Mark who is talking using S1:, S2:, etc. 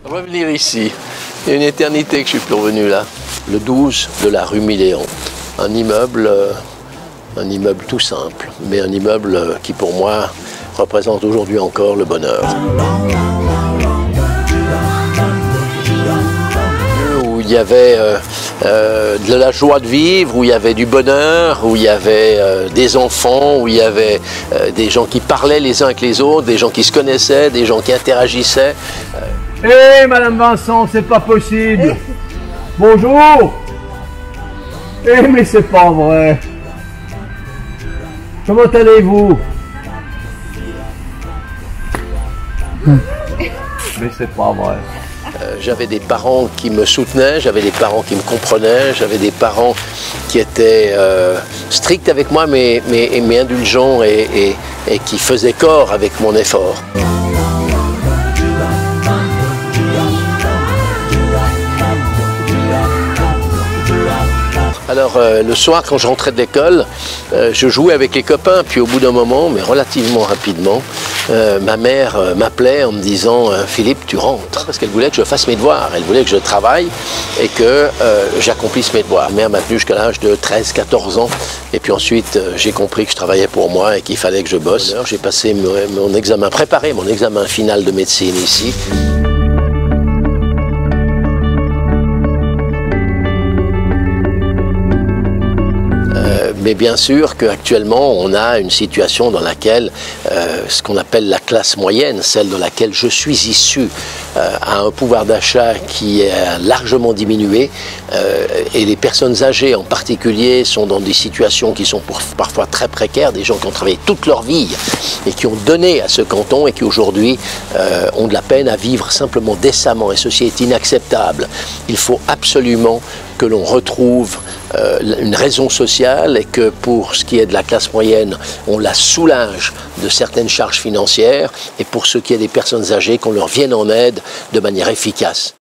S1: Revenir ici, il y a une éternité que je suis plus revenu là. Le 12 de la rue Milléon, un immeuble tout simple, mais un immeuble qui pour moi représente aujourd'hui encore le bonheur. Où il y avait de la joie de vivre, où il y avait du bonheur, où il y avait des enfants, où il y avait des gens qui parlaient les uns avec les autres, des gens qui se connaissaient, des gens qui interagissaient.
S2: Hé, Madame Vincent, c'est pas possible. Bonjour. Eh, mais c'est pas vrai. Comment allez-vous? Mais c'est pas vrai.
S1: J'avais des parents qui me soutenaient, j'avais des parents qui me comprenaient, j'avais des parents qui étaient stricts avec moi, mais indulgents et qui faisaient corps avec mon effort. Alors le soir, quand je rentrais de l'école, je jouais avec les copains, puis au bout d'un moment, mais relativement rapidement, ma mère m'appelait en me disant « Philippe, tu rentres », parce qu'elle voulait que je fasse mes devoirs, elle voulait que je travaille et que j'accomplisse mes devoirs. Ma mère m'a tenu jusqu'à l'âge de 13-14 ans, et puis ensuite j'ai compris que je travaillais pour moi et qu'il fallait que je bosse. J'ai passé mon examen, préparé mon examen final de médecine ici. Mais bien sûr qu'actuellement, on a une situation dans laquelle ce qu'on appelle la classe moyenne, celle dans laquelle je suis issu, a un pouvoir d'achat qui est largement diminué et les personnes âgées en particulier sont dans des situations qui sont parfois très précaires, des gens qui ont travaillé toute leur vie et qui ont donné à ce canton et qui aujourd'hui ont de la peine à vivre simplement décemment, et ceci est inacceptable. Il faut absolument que l'on retrouve une raison sociale et que pour ce qui est de la classe moyenne, on la soulage de certaines charges financières et pour ce qui est des personnes âgées, qu'on leur vienne en aide de manière efficace.